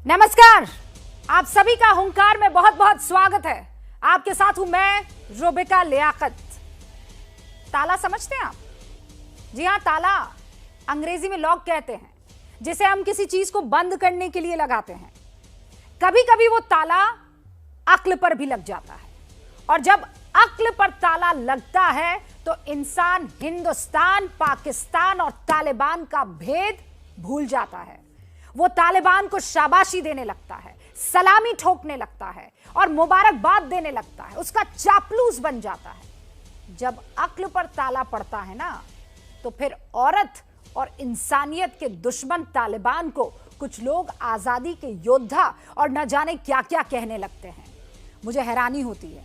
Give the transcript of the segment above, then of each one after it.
नमस्कार, आप सभी का हुंकार में बहुत बहुत स्वागत है। आपके साथ हूं मैं रुबिका लियाकत। ताला समझते हैं आप? जी हां, ताला अंग्रेजी में लॉक कहते हैं, जिसे हम किसी चीज को बंद करने के लिए लगाते हैं। कभी कभी वो ताला अक्ल पर भी लग जाता है, और जब अक्ल पर ताला लगता है तो इंसान हिंदुस्तान, पाकिस्तान और तालिबान का भेद भूल जाता है। वो तालिबान को शाबाशी देने लगता है, सलामी ठोकने लगता है और मुबारकबाद देने लगता है, उसका चापलूस बन जाता है। जब अक्ल पर ताला पड़ता है ना, तो फिर औरत और इंसानियत के दुश्मन तालिबान को कुछ लोग आजादी के योद्धा और न जाने क्या क्या कहने लगते हैं। मुझे हैरानी होती है,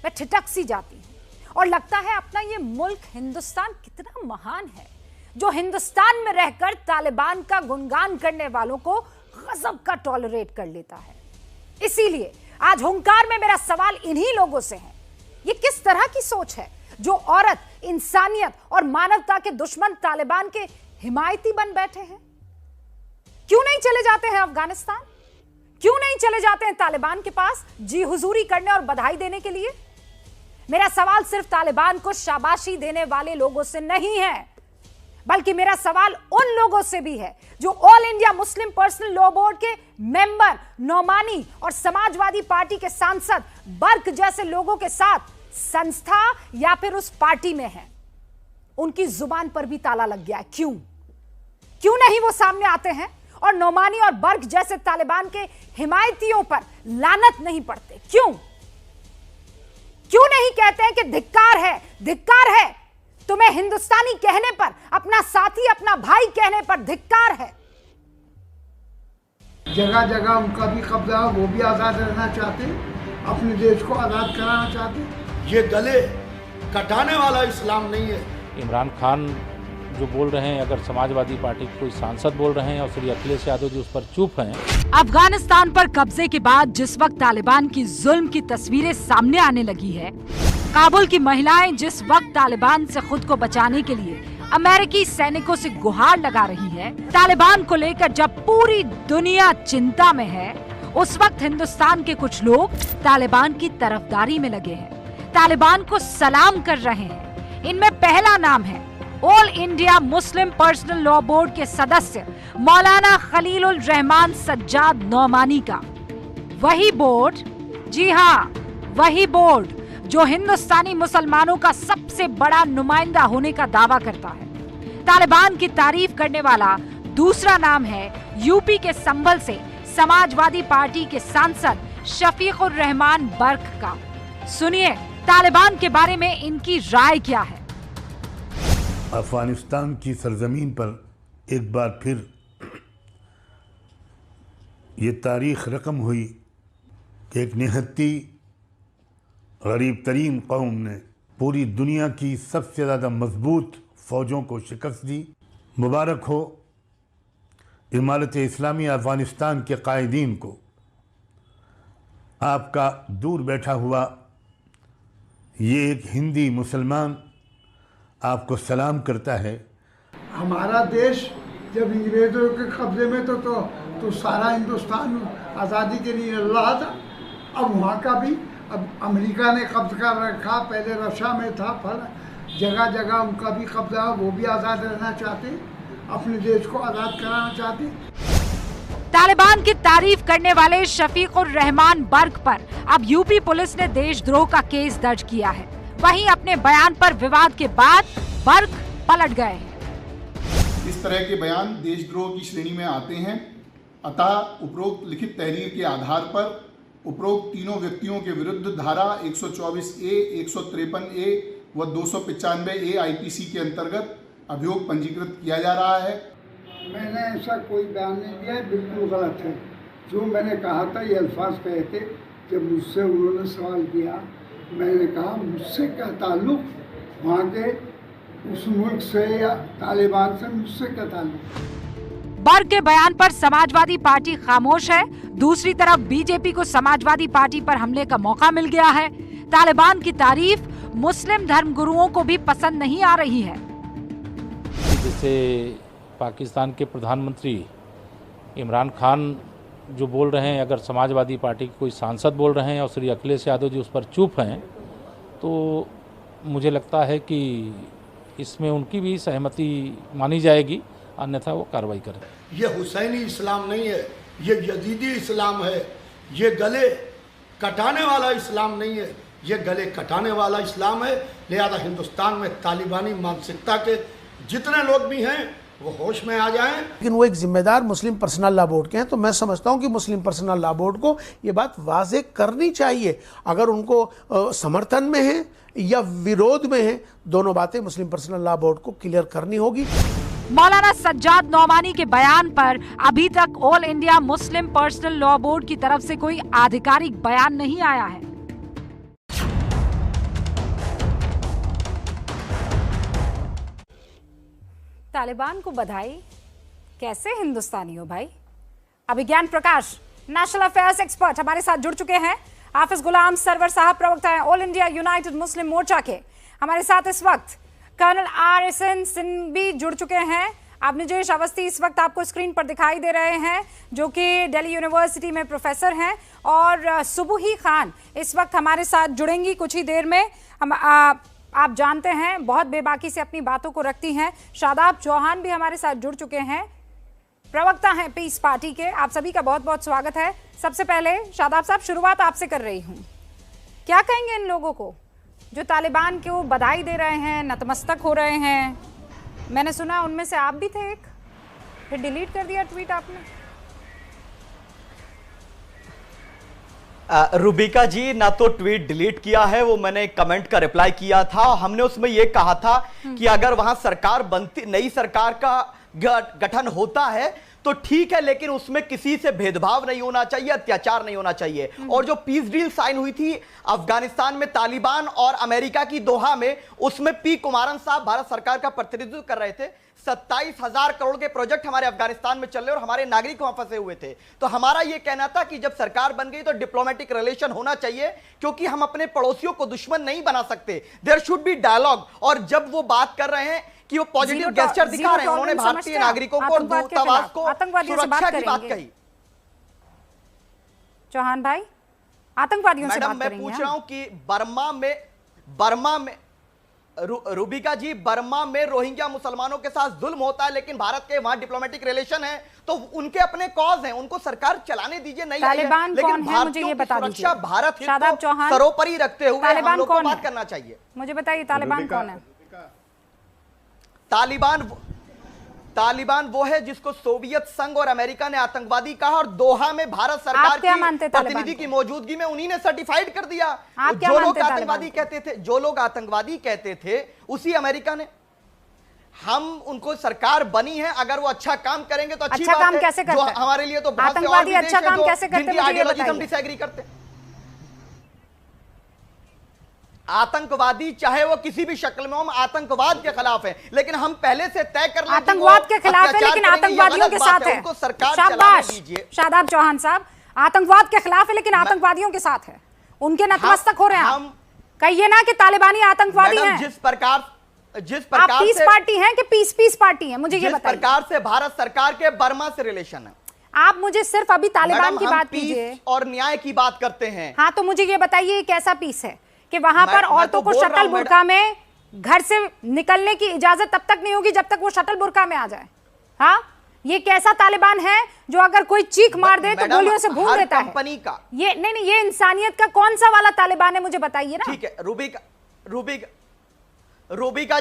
मैं ठिठक सी जाती हूं और लगता है अपना ये मुल्क हिंदुस्तान कितना महान है, जो हिंदुस्तान में रहकर तालिबान का गुणगान करने वालों को गजब का टॉलरेट कर लेता है। इसीलिए आज हुंकार में मेरा सवाल इन्हीं लोगों से है, ये किस तरह की सोच है जो औरत, इंसानियत और मानवता के दुश्मन तालिबान के हिमायती बन बैठे हैं? क्यों नहीं चले जाते हैं अफगानिस्तान? क्यों नहीं चले जाते हैं तालिबान के पास जी हुजूरी करने और बधाई देने के लिए? मेरा सवाल सिर्फ तालिबान को शाबाशी देने वाले लोगों से नहीं है, बल्कि मेरा सवाल उन लोगों से भी है जो all India Muslim personal law board के मेंबर, नौमानी और समाजवादी पार्टी के सांसद बर्क जैसे लोगों के साथ संस्था या फिर उस पार्टी में हैं। उनकी जुबान पर भी ताला लग गया है। क्यों नहीं वो सामने आते हैं और नौमानी और बर्क जैसे तालिबान के हिमायतियों पर लानत नहीं पड़ते? क्यों नहीं कहते हैं कि धिक्कार है तुम्हें हिंदुस्तानी कहने पर, अपना साथी, अपना भाई कहने पर धिक्कार है। जगह जगह उनका भी कब्जा है, वो भी आजाद रहना चाहते, अपने देश को आजाद कराना चाहते। ये गले कटाने वाला इस्लाम नहीं है। इमरान खान जो बोल रहे हैं, अगर समाजवादी पार्टी के कोई सांसद बोल रहे हैं और श्री अखिलेश यादव जी उस पर चुप हैं। अफगानिस्तान पर कब्जे के बाद जिस वक्त तालिबान की जुल्म की तस्वीरें सामने आने लगी है, काबुल की महिलाएं जिस वक्त तालिबान से खुद को बचाने के लिए अमेरिकी सैनिकों से गुहार लगा रही है, तालिबान को लेकर जब पूरी दुनिया चिंता में है, उस वक्त हिंदुस्तान के कुछ लोग तालिबान की तरफदारी में लगे हैं, तालिबान को सलाम कर रहे हैं। इनमें पहला नाम है all India Muslim personal law board के सदस्य मौलाना खलीलुर रहमान सज्जाद नौमानी का। वही बोर्ड, जी हाँ, वही बोर्ड जो हिंदुस्तानी मुसलमानों का सबसे बड़ा नुमाइंदा होने का दावा करता है। तालिबान की तारीफ करने वाला दूसरा नाम है यूपी के संभल से समाजवादी पार्टी के सांसद शफीकुर रहमान बर्क का। सुनिए तालिबान के बारे में इनकी राय क्या है। अफगानिस्तान की सरजमीन पर एक बार फिर ये तारीख रकम हुई कि एक निहत्ती गरीब तरीन कौम ने पूरी दुनिया की सबसे ज़्यादा मजबूत फ़ौजों को शिकस्त दी। मुबारक हो इमारत इस्लामी अफ़गानिस्तान के कायदीन को। आपका दूर बैठा हुआ ये एक हिंदी मुसलमान आपको सलाम करता है। हमारा देश जब अंग्रेजों के कब्जे में तो सारा हिंदुस्तान आज़ादी के लिए लड़ रहा था। अब वहाँ का भी, अब अमेरिका ने कब्जा कर रखा, पहले रशिया में था, फिर जगह जगह उनका भी कब्जा है, वो भी आज़ाद रहना चाहते, अपने देश को आज़ाद कराना चाहते। तालिबान की तारीफ करने वाले शफीकुर रहमान बर्क पर अब यूपी पुलिस ने देशद्रोह का केस दर्ज किया है। वहीं अपने बयान पर विवाद के बाद बर्क पलट गए हैं। इस तरह के बयान देशद्रोह की श्रेणी में आते हैं। अतः उपरोक्त लिखित तहरीर के आधार पर उपरोक्त तीनों व्यक्तियों के विरुद्ध धारा 124A, 153A व 295A आईपीसी के अंतर्गत अभियोग पंजीकृत किया जा रहा है। मैंने ऐसा कोई बयान नहीं दिया है, बिल्कुल गलत है। जो मैंने कहा था ये अल्फाज कहे थे। जब मुझसे उन्होंने सवाल किया, मैंने कहा मुझसे क्या ताल्लुक़, वहाँ के उस मुल्क से या तालिबान से मुझसे क्या ताल्लुक़। बर्क के बयान पर समाजवादी पार्टी खामोश है। दूसरी तरफ बीजेपी को समाजवादी पार्टी पर हमले का मौका मिल गया है। तालिबान की तारीफ मुस्लिम धर्मगुरुओं को भी पसंद नहीं आ रही है। जैसे पाकिस्तान के प्रधानमंत्री इमरान खान जो बोल रहे हैं, अगर समाजवादी पार्टी के कोई सांसद बोल रहे हैं और श्री अखिलेश यादव जी उस पर चुप हैं, तो मुझे लगता है कि इसमें उनकी भी सहमति मानी जाएगी, अन्यथा वो कार्रवाई करें। ये हुसैनी इस्लाम नहीं है, ये यजीदी इस्लाम है। ये गले कटाने वाला इस्लाम नहीं है, ये गले कटाने वाला इस्लाम है। लिहाजा हिंदुस्तान में तालिबानी मानसिकता के जितने लोग भी हैं वो होश में आ जाएं। लेकिन वो एक जिम्मेदार मुस्लिम पर्सनल लॉ बोर्ड के हैं, तो मैं समझता हूं कि मुस्लिम पर्सनल लॉ बोर्ड को ये बात वाज़ेह करनी चाहिए। अगर उनको समर्थन में है या विरोध में है, दोनों बातें मुस्लिम पर्सनल लॉ बोर्ड को क्लियर करनी होगी। मौलाना सज्जाद नौमानी के बयान पर अभी तक all India Muslim personal law board की तरफ से कोई आधिकारिक बयान नहीं आया है। तालिबान को बधाई, कैसे हिंदुस्तानी हो भाई। अभिज्ञान प्रकाश नेशनल अफेयर्स एक्सपर्ट हमारे साथ जुड़ चुके हैं। हाफिज गुलाम सरवर साहब प्रवक्ता हैं ऑल इंडिया यूनाइटेड मुस्लिम मोर्चा के, हमारे साथ इस वक्त कर्नल RSN सिंह भी जुड़ चुके हैं। अवनिजेश अवस्थी इस वक्त आपको स्क्रीन पर दिखाई दे रहे हैं, जो कि दिल्ली यूनिवर्सिटी में प्रोफेसर हैं, और सुबुही खान इस वक्त हमारे साथ जुड़ेंगी कुछ ही देर में। हम आप जानते हैं बहुत बेबाकी से अपनी बातों को रखती हैं। शादाब चौहान भी हमारे साथ जुड़ चुके हैं, प्रवक्ता हैं पीस पार्टी के। आप सभी का बहुत बहुत स्वागत है। सबसे पहले शादाब साहब, शुरुआत आपसे कर रही हूँ, क्या कहेंगे इन लोगों को जो तालिबान को बधाई दे रहे हैं, नतमस्तक हो रहे हैं? मैंने सुना उनमें से आप भी थे एक, फिर डिलीट कर दिया ट्वीट आपने। रूबिका जी, ना तो ट्वीट डिलीट किया है, वो मैंने कमेंट का रिप्लाई किया था। हमने उसमें ये कहा था कि अगर वहां सरकार बनती, नई सरकार का गठन होता है तो ठीक है, लेकिन उसमें किसी से भेदभाव नहीं होना चाहिए, अत्याचार नहीं होना चाहिए। और जो पीस डील साइन हुई थी अफगानिस्तान में तालिबान और अमेरिका की दोहा में, उसमें पी कुमारन साहब भारत सरकार का प्रतिनिधित्व कर रहे थे। 27,000 करोड़ के प्रोजेक्ट हमारे अफगानिस्तान में चल रहे और हमारे नागरिक वहां फंसे हुए थे। तो हमारा यह कहना था कि जब सरकार बन गई तो डिप्लोमेटिक रिलेशन होना चाहिए, क्योंकि हम अपने पड़ोसियों को दुश्मन नहीं बना सकते। There should be dialogue. और जब वो बात कर रहे हैं कि वो पॉजिटिव गेस्चर दिखा रहे हैं, उन्होंने भारतीय नागरिकों को और दूतावास को सुरक्षा की बात कही। चौहान भाई, आतंकवादियों से बात करेंगे। मैं पूछ रहा हूं कि बर्मा में रूबिका जी, बर्मा में रोहिंग्या मुसलमानों के साथ जुल्म होता है, लेकिन भारत के वहां डिप्लोमेटिक रिलेशन है, तो उनके अपने कॉज हैं, उनको सरकार चलाने दीजिए। नहीं तालिबान कौन है मुझे ये बता दीजिए। भारत हित को सर्वोपरि रखते हुए हम लोग को बात करना चाहिए। मुझे बताइए तालिबान कौन है? तालिबान वो है जिसको सोवियत संघ और अमेरिका ने आतंकवादी कहा, और दोहा में भारत सरकार की प्रतिनिधि की मौजूदगी में उन्हीं ने सर्टिफाइड कर दिया। जो लोग आतंकवादी कहते थे उसी अमेरिका ने। हम उनको सरकार बनी है, अगर वो अच्छा काम करेंगे तो अच्छी बात है। कैसे करते हैं? हमारे लिए तो आतंकवादी अच्छा काम कैसे करते हैं? आइडियोलॉजी हम डिसएग्री करते हैं। आतंकवादी चाहे वो किसी भी शक्ल में हो, हम आतंकवाद के खिलाफ हैं, लेकिन हम पहले से तय कर लें आतंकवाद के खिलाफ है, लेकिन आतंकवादियों के साथ है। उनको सरकार शाबाश शादाब चौहान साहब, आतंकवाद के खिलाफ है लेकिन आतंकवादियों के साथ है, उनके नतमस्तक हो रहे हैं। हम कहिए ना कि तालिबानी आतंकवादी हैं। जिस प्रकार आप पीस पार्टी हैं कि पीस पार्टी है, मुझे ये बताइए। जिस प्रकार से भारत सरकार के बर्मा से रिलेशन है, आप मुझे सिर्फ अभी तालिबान की बात कीजिए और न्याय की बात करते हैं। हाँ, तो मुझे ये बताइए कैसा पीस है कि वहां पर औरतों को शटल बुर्का में घर से निकलने की इजाजत तब तक नहीं होगी जब तक वो शटल बुर्का में आ जाए। हाँ, ये कैसा तालिबान है जो अगर कोई चीख मार दे तो गोलियों से भून देता है? कंपनी का ये नहीं, ये इंसानियत का कौन सा वाला तालिबान है, मुझे बताइए ना। ठीक है रूबिका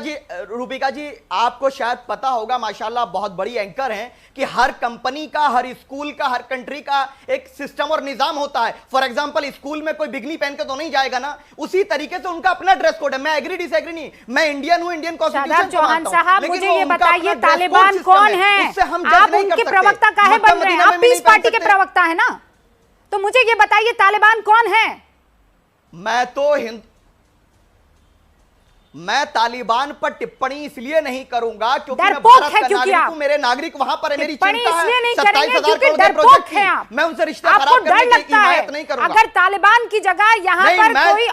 जी, आपको शायद पता होगा, माशाल्लाह बहुत बड़ी एंकर हैं, कि हर कंपनी का, हर स्कूल का, हर कंट्री का एक सिस्टम और निजाम होता है। फॉर एग्जांपल, स्कूल में कोई बिगनी पहन के तो नहीं जाएगा ना, उसी तरीके से उनका अपना ड्रेस कोड है। मैं एग्री डिसएग्री नहीं, मैं इंडियन हूं, इंडियन कॉन्स्टिट्यूशन चौहान साहब, मुझे ये बताइए तालिबान कौन है? आप उनके प्रवक्ता काहे बन रहे हैं? आप पीस पार्टी के प्रवक्ता है ना, तो मुझे ये बताइए तालिबान कौन है? मैं तालिबान पर टिप्पणी इसलिए नहीं करूंगा क्योंकि मैं भारत का नागरिक हूं, मेरे नागरिक वहां पर है, मेरी चिंता है। 27,000 करोड़ के प्रोजेक्ट है, मैं उनसे रिश्ता खराब करने की हिमायत नहीं करूंगा। अगर तालिबान की जगह यहां पर कोई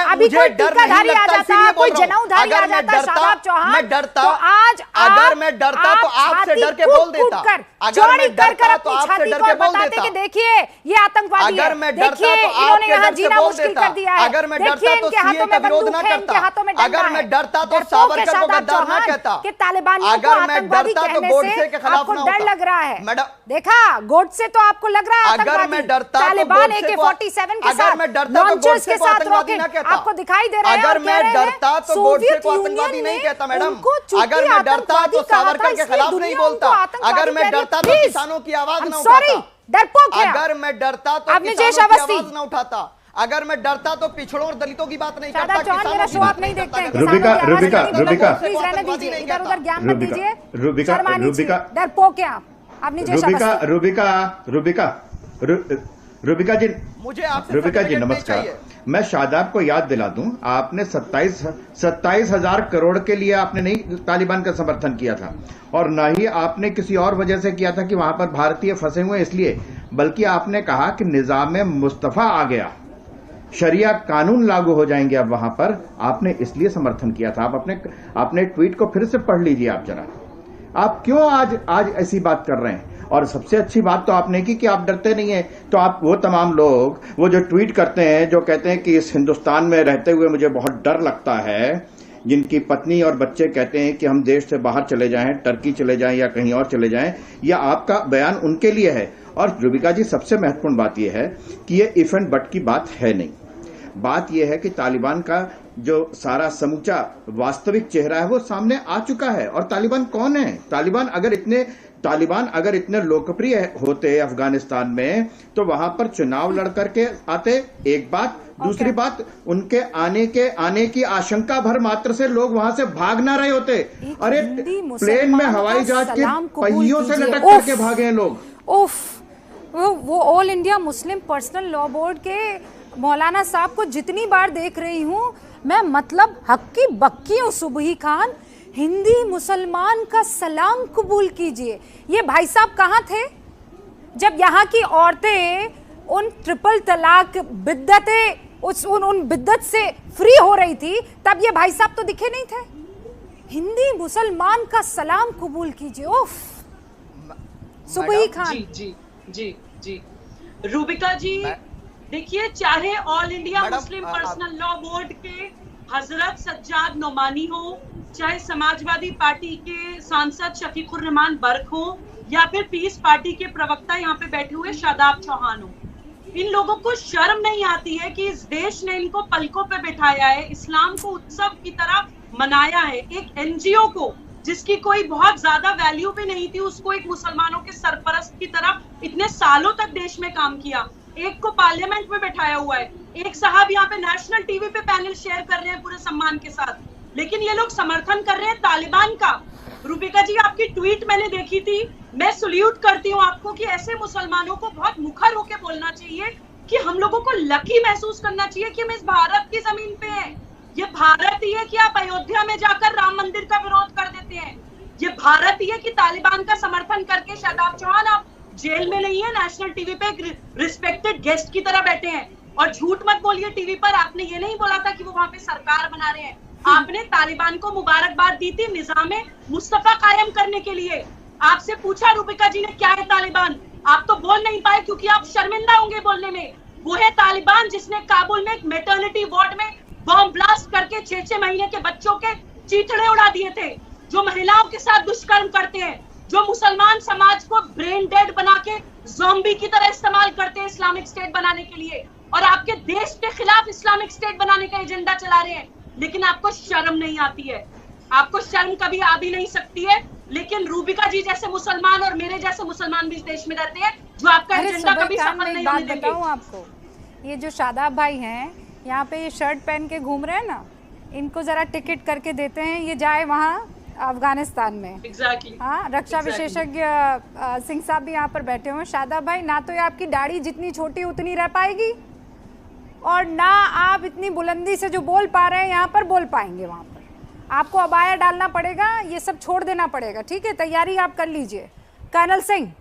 अभी कोई टीकाधारी आ जाता, कोई जनेऊधारी आ जाता, शादाब चौहान, मैं डरता, तो आज अगर मैं डरता तो आपसे डर के बोल देता। चोरी कर कर अपनी छाती पर बताते कि देखिए ये आतंकवादी है, देखिए इन्होंने यहाँ जीना मुश्किल कर दिया है, अगर मैं देखिए डरता तो इनके हाथों में बंदूक है, इनके हाथों में डंडा है। अगर मैं डरता तो डरपोक सावरकर है को शादाब गद्दार ना चौहान कहता। कि तालिबानियों को अगर मैं आतंकवादी डरता तो कहने गोडसे से के खिलाफ आपको ना डर होता। लग रहा है। मैडम देखा, गोडसे तो आपको लग रहा है अगर आतंकवादी, मैं डरता तो तालिबान गोडसे को- AK-47 के अगर साथ मैं डरता तो लॉन्चर्स गोडसे के को साथ आतंकवादी रॉकेट ना कहता। आपको दिखाई दे रहा है। अगर और मैं कह रहे हैं, डरता तो गोडसे सोवियत को आतंकवादी यूनियन नहीं ने कहता मैडम। उनको चूंकि अगर मैं डरता तो आतंकवादी कहा सावरकर था, के इसलिए खिलाफ नहीं दुनिया बोलता। उनको आतंकवादी अगर मैं कह रही है। डरता तो Please, किसानों की आवाज I'm ना sorry, उठाता। डरपोक है। अगर मैं डरता तो अब निजेश किसानों की अवस्थी। आवाज ना उठाता। अगर मैं डरता तो पिछड़ों और दलितों की बात नहीं करता। शादाब चौहान मेरा किसानों की शो बात आप नहीं देखते हैं, करता। रुबिका, किसानों की आवाज रुबिका, नहीं बोलते। रुबिका। प्लीज रहने दीजिए, इधर उधर ज्ञान मत रुबिका, दीजिए, रुबिका, शर्मा लीजिए, रुबिका। डरपोक है आप निजेश रुबिका, अवस्थी। रुबिका जी, मुझे आपसे रुबिका जी सर्टिफिकेट नहीं नमस्कार। चाहिए। मैं शादाब को याद दिला दूं, आपने 27,000 करोड़ के लिए आपने नहीं तालिबान का समर्थन किया था, और ना ही आपने किसी और वजह से किया था कि वहां पर भारतीय फंसे हुए इसलिए, बल्कि आपने कहा कि निजाम मुस्तफा आ गया, शरिया कानून लागू हो जाएंगे अब वहां पर, आपने इसलिए समर्थन किया था। आप अपने ट्वीट को फिर से पढ़ लीजिए आप जरा, आप क्यों आज ऐसी बात कर रहे हैं। और सबसे अच्छी बात तो आपने की कि आप डरते नहीं हैं। तो आप वो तमाम लोग वो जो ट्वीट करते हैं, जो कहते हैं कि इस हिंदुस्तान में रहते हुए मुझे बहुत डर लगता है, जिनकी पत्नी और बच्चे कहते हैं कि हम देश से बाहर चले जाएं, टर्की चले जाएं या कहीं और चले जाएं, यह आपका बयान उनके लिए है। और रुबिका जी, सबसे महत्वपूर्ण बात यह है कि ये इफ एंड बट की बात है नहीं। बात यह है कि तालिबान का जो सारा समूचा वास्तविक चेहरा है वो सामने आ चुका है। और तालिबान कौन है? तालिबान अगर इतने लोकप्रिय होते अफगानिस्तान में तो वहां पर चुनाव लड़ करके आते, एक बात। दूसरी बात, उनके आने की आशंका भर मात्र से लोग वहां से भाग ना रहे होते। अरे प्लेन में हवाई जहाज के पहियों से लटक करके भागे हैं लोग। वो all India Muslim personal law board के मौलाना साहब को जितनी बार देख रही हूँ मैं, मतलब हक्की बक्की हूँ। सुबही खान, हिंदी मुसलमान का सलाम कबूल कीजिए। ये भाई साहब कहाँ थे जब यहाँ की औरतें उन ट्रिपल तलाक बिद्दतें उन बिद्दत से फ्री हो रही थी, तब ये भाई साहब तो दिखे नहीं थे। हिंदी मुसलमान का सलाम कबूल कीजिए। उफ, सुबही खान। जी जी जी जी रूबिका जी, देखिए, चाहे all India Muslim personal law board के हजरत सज्जाद नोमानी हो, चाहे समाजवादी पार्टी के सांसद शफीकुर रहमान बर्क हो, या फिर पीस पार्टी के प्रवक्ता यहाँ पे बैठे हुए शादाब चौहान हो, इन लोगों को शर्म नहीं आती है कि इस देश ने इनको पलकों पे बिठाया है, इस्लाम को उत्सव की तरह मनाया है। एक एनजीओ को जिसकी कोई बहुत ज्यादा वैल्यू भी नहीं थी, उसको एक मुसलमानों के सरपरस्त की तरह इतने सालों तक देश में काम किया। एक को पार्लियामेंट में बैठाया हुआ है, एक साहब यहाँ पे नेशनल टीवी पे पैनल शेयर कर रहे हैं पूरे सम्मान के साथ, लेकिन ये लोग समर्थन कर रहे हैं तालिबान का। रूबिका जी, आपकी ट्वीट मैंने देखी थी, मैं सल्यूट करती हूँ आपको कि ऐसे मुसलमानों को बहुत मुखर होकर बोलना चाहिए कि हम लोगों को लकी महसूस करना चाहिए कि हम इस भारत की जमीन पे हैं। ये भारत ही है कि आप अयोध्या में जाकर राम मंदिर का विरोध कर देते हैं। ये भारत ही है कि तालिबान का समर्थन करके शादाब चौहान आप जेल में नहीं है, नेशनल टीवी पे एक रिस्पेक्टेड गेस्ट की तरह बैठे हैं। और झूठ मत बोलिए टीवी पर, आपने ये नहीं बोला था कि वो वहां पे सरकार बना रहे हैं। आपने तालिबान को मुबारकबाद दी थी निजामे मुस्तफा कायम करने के लिए। आपसे पूछा रूबिका जी ने क्या है तालिबान, आप तो बोल नहीं पाए क्योंकि आप शर्मिंदा होंगे बोलने में। वो है तालिबान जिसने काबुल में एक मेटर्निटी वार्ड में बॉम्ब ब्लास्ट करके 6-6 महीने के बच्चों के चीथड़े उड़ा दिए थे, जो महिलाओं के साथ दुष्कर्म करते हैं, जो मुसलमान समाज को ब्रेन डेड बना के ज़ॉम्बी की तरह इस्तेमाल करते हैं इस्लामिक स्टेट बनाने के लिए, और आपके देश के खिलाफ इस्लामिक स्टेट बनाने का एजेंडा चला रहे हैं। लेकिन आपको शर्म नहीं आती है, आपको शर्म कभी आ भी नहीं सकती है। लेकिन रूबिका जी जैसे मुसलमान और मेरे जैसे मुसलमान भी इस देश में रहते हैं जो आपका एजेंडा कभी सफल नहीं होने देंगे। बताऊं आपको, ये जो शादाब भाई हैं यहाँ पे ये शर्ट पहन के घूम रहे हैं ना, इनको जरा टिकट करके देते हैं, ये जाए वहाँ अफगानिस्तान में। Exactly. हाँ, रक्षा विशेषज्ञ सिंह साहब भी यहाँ पर बैठे हुए हैं। शादाब भाई, ना तो ये आपकी दाढ़ी जितनी छोटी उतनी रह पाएगी, और ना आप इतनी बुलंदी से जो बोल पा रहे हैं यहाँ पर बोल पाएंगे वहाँ पर। आपको अबाया डालना पड़ेगा, ये सब छोड़ देना पड़ेगा, ठीक है? तैयारी आप कर लीजिए। कर्नल सिंह।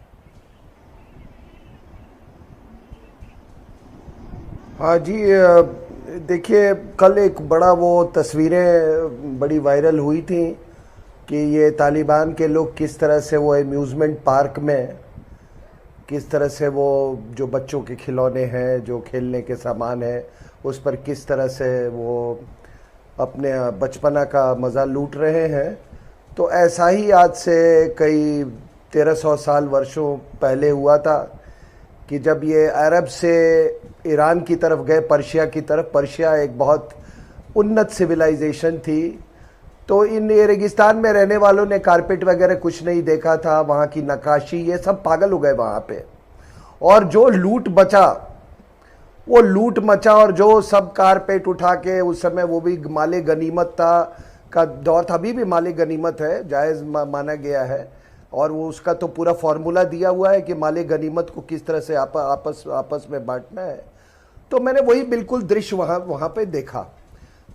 हाँ जी, देखिए, कल एक बड़ा वो तस्वीरें बड़ी वायरल हुई थी कि ये तालिबान के लोग किस तरह से वो एम्यूज़मेंट पार्क में किस तरह से वो जो बच्चों के खिलौने हैं, जो खेलने के सामान है, उस पर किस तरह से वो अपने बचपना का मज़ा लूट रहे हैं। तो ऐसा ही आज से कई 1300 साल वर्षों पहले हुआ था कि जब ये अरब से ईरान की तरफ गए, पर्शिया की तरफ। पर्शिया एक बहुत उन्नत सिविलाइजेशन थी, तो इन रेगिस्तान में रहने वालों ने कारपेट वगैरह कुछ नहीं देखा था, वहाँ की नक्काशी, ये सब पागल हो गए वहाँ पे। और जो लूट बचा वो लूट मचा, और जो सब कारपेट उठा के, उस समय वो भी माले गनीमत था का दौर था, अभी भी माले गनीमत है, जायज़ माना गया है। और वो उसका तो पूरा फॉर्मूला दिया हुआ है कि माले गनीमत को किस तरह से आपस में बांटना है। तो मैंने वही बिल्कुल दृश्य वहाँ पे देखा।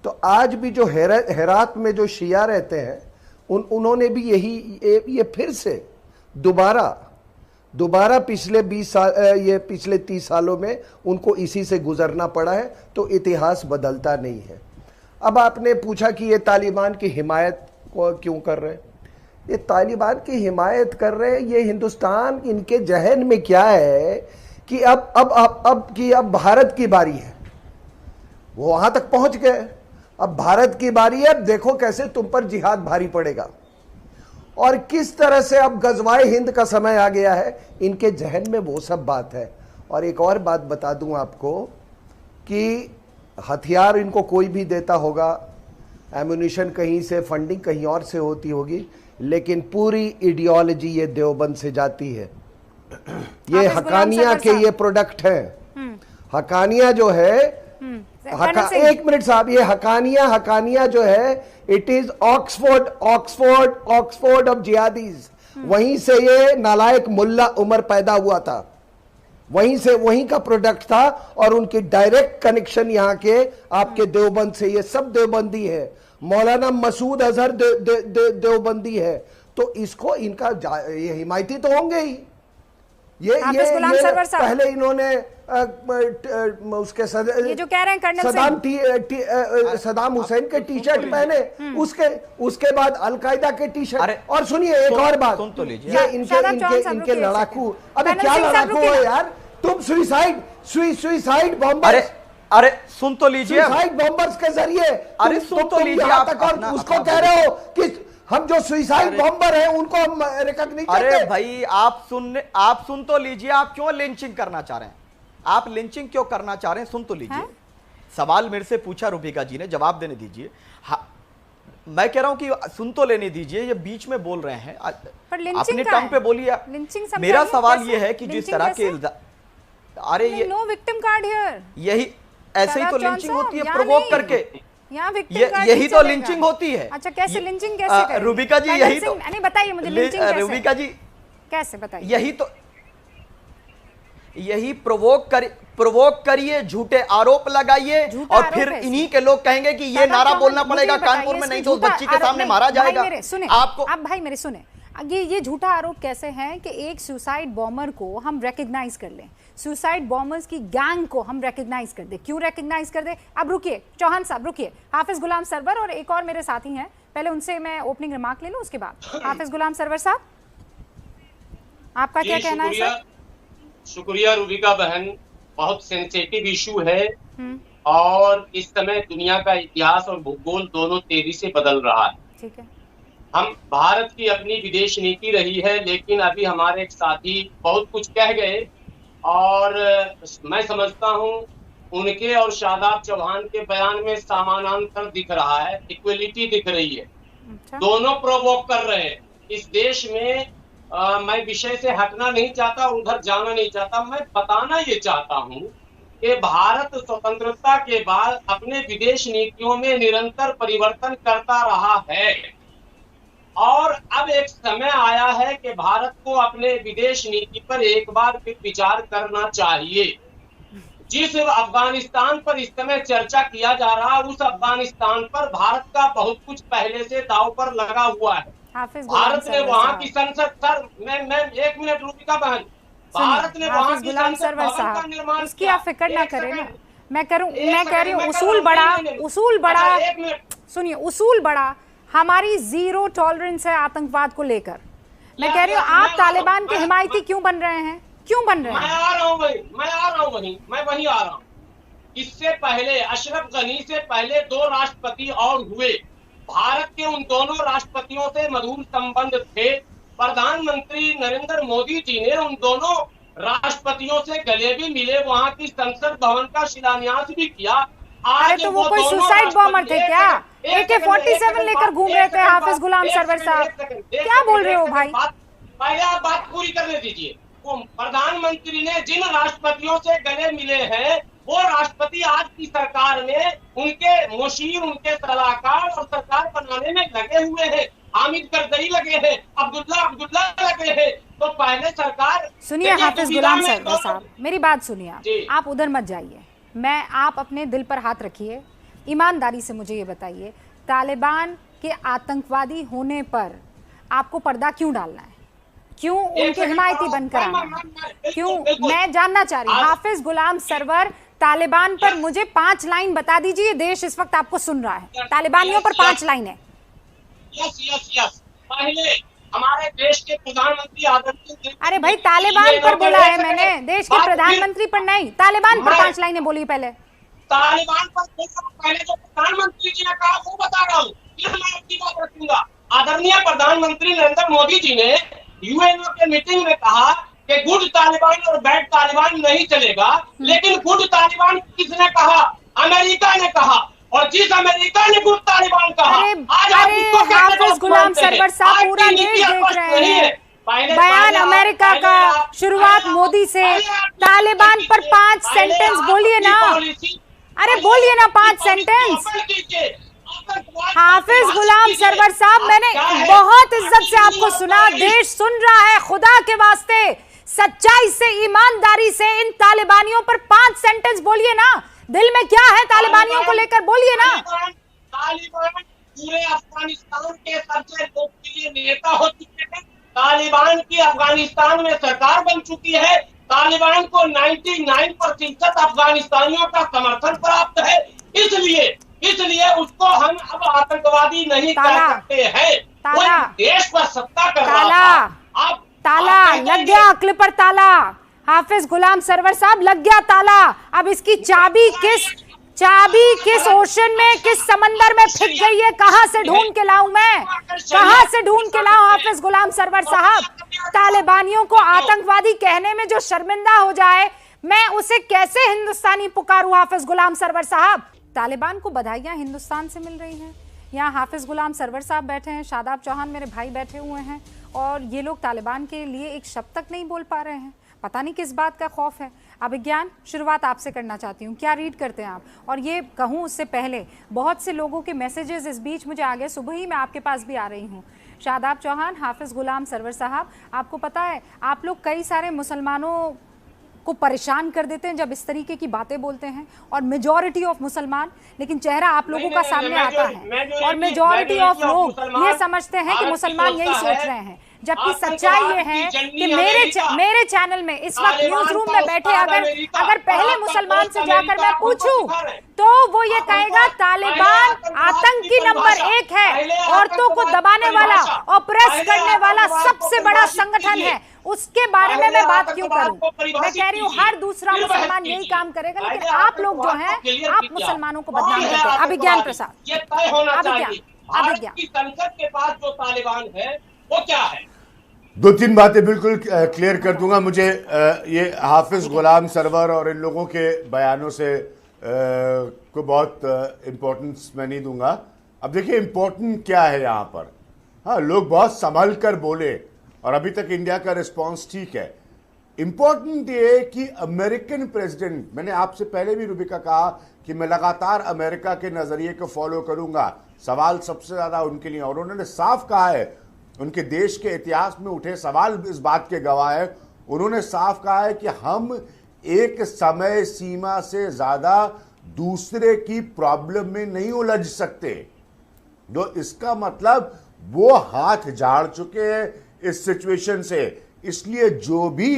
तो आज भी जो हेरात में जो शिया रहते हैं, उन्होंने भी ये फिर से दोबारा पिछले 20 साल, ये पिछले 30 सालों में उनको इसी से गुजरना पड़ा है। तो इतिहास बदलता नहीं है। अब आपने पूछा कि ये तालिबान की हिमायत को क्यों कर रहे हैं। ये तालिबान की हिमायत कर रहे हैं, ये हिंदुस्तान, इनके जहन में क्या है कि अब भारत की बारी है। वो वहां तक पहुंच गए, अब भारत की बारी है, अब देखो कैसे तुम पर जिहाद भारी पड़ेगा। और किस तरह से अब गजवाए हिंद का समय आ गया है, इनके जहन में वो सब बात है। और एक और बात बता दूं आपको कि हथियार इनको कोई भी देता होगा, एम्युनिशन कहीं से, फंडिंग कहीं और से होती होगी, लेकिन पूरी आइडियोलॉजी ये देवबंद से जाती है। ये हकानिया के ये प्रोडक्ट हैं। हकानिया जो है, एक मिनट साहब, ये हकानिया जो है, it is Oxford of jihadis. वहीं से ये नालायक मुल्ला उमर पैदा हुआ था, वहीं का प्रोडक्ट था। और उनकी डायरेक्ट कनेक्शन यहाँ के आपके देवबंद से, ये सब देवबंदी है। मौलाना मसूद अजहर देवबंदी है। तो इसको इनका ये हिमायती तो होंगे ही। ये पहले इन्होंने उसके ये जो कह रहे हैं कर्नल सदाम हुसैन के टी शर्ट पहने, उसके बाद अलकायदा के टी शर्ट। और सुनिए एक और बात, ये इनके लड़ाकू, अबे क्या लड़ाकू है यार तुम, सुसाइड बॉम्बर। अरे सुन तो लीजिए, सुसाइड बॉम्बर्स के जरिए, अरे सुन तो लीजिए आप उसको कह रहे हो कि हम जो सुसाइड बॉम्बर हैं उनको हम रिकॉग्नाइज करते हैं। अरे भाई आप सुन तो लीजिए, आप क्यों लिंचिंग करना चाह रहे हैं? आप लिंचिंग क्यों करना चाह रहे हैं? सुन तो लीजिए। सवाल मेरे से पूछा रूबिका जी ने, जवाब देने दीजिए। मैं कह रहा हूं कि सुन तो लेने दीजिए, ये बीच में बोल रहे हैं, अपने टर्म पे बोलिए। मेरा सवाल ये है कि जिस तरह के, अरे ये नो विक्टिम कार्ड हियर, यही ऐसे ही तो लिंचिंग होती है, प्रोवोक करके। यही तो लिंचिंग होती है। अच्छा कैसे लिंचिंग कैसे करें? रूबिका जी यही तो नहीं बताइए मुझे, लिंचिंग कैसे? रूबिका जी कैसे बताइए? यही प्रोवोक करिए, झूठे आरोप लगाइए, और फिर इन्हीं के लोग कहेंगे कि ये नारा बोलना पड़ेगा कानपुर में, नहीं तो बच्ची के सामने मारा जाएगा। आपको आप भाई मेरे सुने, ये झूठा आरोप कैसे है कि एक सुसाइड बॉम्बर को हम रेकग्नाइज कर लें, सुसाइड बॉम्बर्स की गैंग को हम रेकग्नाइज कर दे। क्यों रेकग्नाइज कर दे? अब रुकिए चौहान साहब, रुकिए। हाफिज गुलाम सरवर और एक और मेरे साथी हैं, पहले उनसे मैं ओपनिंग रिमार्क ले लूं, उसके बाद हाफिज गुलाम सरवर साहब आपका क्या कहना है सर? शुक्रिया रूबिका बहन, बहुत सेंसिटिव इशू है और इस समय दुनिया का इतिहास और भूगोल दोनों तेजी से बदल रहा है। ठीक है, हम भारत की अपनी विदेश नीति रही है, लेकिन अभी हमारे एक साथी बहुत कुछ कह गए और मैं समझता हूं उनके और शादाब चौहान के बयान में समानांतर दिख रहा है, इक्वलिटी दिख रही है। दोनों प्रोवोक कर रहे हैं इस देश में। मैं विषय से हटना नहीं चाहता, उधर जाना नहीं चाहता, मैं बताना ये चाहता हूं कि भारत स्वतंत्रता के बाद अपने विदेश नीतियों में निरंतर परिवर्तन करता रहा है और अब एक समय आया है कि भारत को अपने विदेश नीति पर एक बार फिर विचार करना चाहिए। जिस अफगानिस्तान पर इस समय चर्चा किया जा रहा है, उस अफगानिस्तान पर भारत का बहुत कुछ पहले से दांव पर लगा हुआ है। भारत ने वहां की संसद, सर मैं एक मिनट रूबिका बहन, भारत ने वहां की संसद भवन का निर्माण, उसकी आप फिक्र ना करें ना, मैं कह रही हूँ उसूल बड़ा, सुनिए उसूल बड़ा, हमारी जीरो टॉलरेंस है आतंकवाद को लेकर। मैं कह रही हूँ आप तालिबान के हिमायती क्यों बन रहे हैं, क्यों बन रहे हैं? मैं आ रहा हूँ वहीं आ रहा हूँ। इससे पहले अशरफ गनी से पहले 2 राष्ट्रपति और हुए। भारत के उन दोनों राष्ट्रपतियों से मधुर संबंध थे। प्रधानमंत्री नरेंद्र मोदी जी ने उन दोनों राष्ट्रपतियों से गले भी मिले, वहां की संसद भवन का शिलान्यास भी किया। अरे तो वो कोई सुसाइड बॉम्बर थे क्या? AK-47 लेकर घूम रहे थे हाफिज गुलाम सरवर साहब, क्या बोल रहे हो भाई? पहले आप बात पूरी करने दीजिए। प्रधानमंत्री ने जिन राष्ट्रपतियों से गले मिले हैं वो राष्ट्रपति आज की सरकार में उनके मुशीर, उनके सलाहकार और सरकार बनाने में लगे हुए हैं। हामिद करजई लगे हैं, अब्दुल्ला लगे हैं। तो पहले सरकार सुनिए हाफिज गुलाम सरवर साहब, मेरी बात सुनिए, आप उधर मत जाइए। आप अपने दिल पर हाथ रखिए, ईमानदारी से मुझे ये बताइए, तालिबान के आतंकवादी होने पर आपको पर्दा क्यों डालना है? क्यों उनके हिमायती बनकर आना है? क्यों? मैं जानना चाह रही हूँ हाफिज गुलाम सरवर, तालिबान पर मुझे 5 लाइन बता दीजिए। देश इस वक्त आपको सुन रहा है, तालिबानियों पर 5 लाइन है। यस। पहले हमारे देश के प्रधानमंत्री आदरणीय, अरे भाई तालिबान पर बोला है मैंने, देश के प्रधानमंत्री पर नहीं, तालिबान पर 5 लाइनें बोली। पहले तालिबान पर पहले जो प्रधानमंत्री जी ने कहा वो बता रहा हूँ, फिर मैं आपकी बात रखूंगा। आदरणीय प्रधानमंत्री नरेंद्र मोदी जी ने यूएनओ के मीटिंग में कहा कि गुड तालिबान और बैड तालिबान नहीं चलेगा, लेकिन गुड तालिबान किसने कहा? अमेरिका ने कहा। और जिस अमेरिका ने गुड तालिबान कहा, आज हाफिज गुलाम सरवर साहब पूरा देश देख रहे हैं बयान अमेरिका का, शुरुआत मोदी से। तालिबान पर 5 सेंटेंस बोलिए ना, अरे बोलिए ना 5 सेंटेंस। हाफिज गुलाम सरवर साहब, मैंने बहुत इज्जत से आपको सुना, देश सुन रहा है। खुदा के वास्ते सच्चाई से, ईमानदारी से इन तालिबानियों पर 5 सेंटेंस बोलिए ना। दिल में क्या है तालिबानियों को लेकर, बोलिए ना। तालिबान पूरे अफगानिस्तान के सबसे लोकप्रिय नेता हो चुके हैं। तालिबान की अफगानिस्तान में सरकार बन चुकी है। तालिबान को 99% अफगानिस्तानियों का समर्थन प्राप्त है। इसलिए उसको हम अब आतंकवादी नहीं कह सकते हैं। वो देश पर सत्ता कर रहा था। अब ताला लग गया, अक्ल पर ताला। हाफिज गुलाम सरवर साहब लग गया ताला। अब इसकी चाबी किस ओशन में, किस समंदर में फिट गई है? कहां से ढूंढ के लाऊं मैं, कहां से ढूंढ के लाऊं? हाफिज गुलाम सरवर साहब, तालिबानियों को आतंकवादी कहने में जो शर्मिंदा हो जाए, मैं उसे कैसे हिंदुस्तानी पुकारूं? हाफिज गुलाम सरवर साहब, तालिबान को बधाइयां हिंदुस्तान से मिल रही हैं। यहाँ हाफिज गुलाम सरवर साहब बैठे हैं, शादाब चौहान मेरे भाई बैठे हुए हैं, और ये लोग तालिबान के लिए एक शब्द तक नहीं बोल पा रहे हैं। पता नहीं किस बात का खौफ है। अभिज्ञान, शुरुआत आपसे करना चाहती हूँ, क्या रीड करते हैं आप? और ये कहूँ उससे पहले, बहुत से लोगों के मैसेजेस इस बीच मुझे आ गए, सुबह ही मैं आपके पास भी आ रही हूँ। शादाब चौहान, हाफिज गुलाम सरवर साहब, आपको पता है आप लोग कई सारे मुसलमानों को परेशान कर देते हैं जब इस तरीके की बातें बोलते हैं, और मेजॉरिटी ऑफ मुसलमान, लेकिन चेहरा आप लोगों का सामने आता है और मेजॉरिटी ऑफ लोग ये समझते हैं कि मुसलमान यही सोच रहे हैं, जबकि सच्चाई ये है कि मेरे चैनल में इस वक्त न्यूज रूम में बैठे अगर पहले मुसलमान से जाकर मैं पूछूं तो वो ये कहेगा तालिबान आतंकी नंबर 1 है, औरतों को दबाने वाला, ऑप्रेस करने वाला सबसे बड़ा संगठन है। उसके बारे में मैं बात क्यों करूं? मैं कह रही हूं हर दूसरा मुसलमान यही काम करेगा, लेकिन आप लोग जो हैं आप मुसलमानों को बदनाम करते हैं। अभिज्ञान प्रसाद, ये तय होना चाहिए भारत की संसद के पास जो तालिबान है वो क्या है? 2-3 बातें बिल्कुल क्लियर कर दूंगा। मुझे ये हाफिज गुलाम सरवर और इन लोगों के बयानों से को बहुत इम्पोर्टेंस मैं नहीं दूंगा। अब देखिए इम्पोर्टेंट क्या है यहाँ पर। हाँ, लोग बहुत संभल कर बोले और अभी तक इंडिया का रिस्पांस ठीक है। इम्पोर्टेंट ये कि अमेरिकन प्रेसिडेंट, मैंने आपसे पहले भी रूबिका कहा कि मैं लगातार अमेरिका के नज़रिए को फॉलो करूंगा, सवाल सबसे ज़्यादा उनके लिए, और उन्होंने साफ कहा है, उनके देश के इतिहास में उठे सवाल इस बात के गवाह है, उन्होंने साफ कहा है कि हम एक समय सीमा से ज़्यादा दूसरे की प्रॉब्लम में नहीं उलझ सकते। तो इसका मतलब वो हाथ झाड़ चुके हैं इस सिचुएशन से। इसलिए जो भी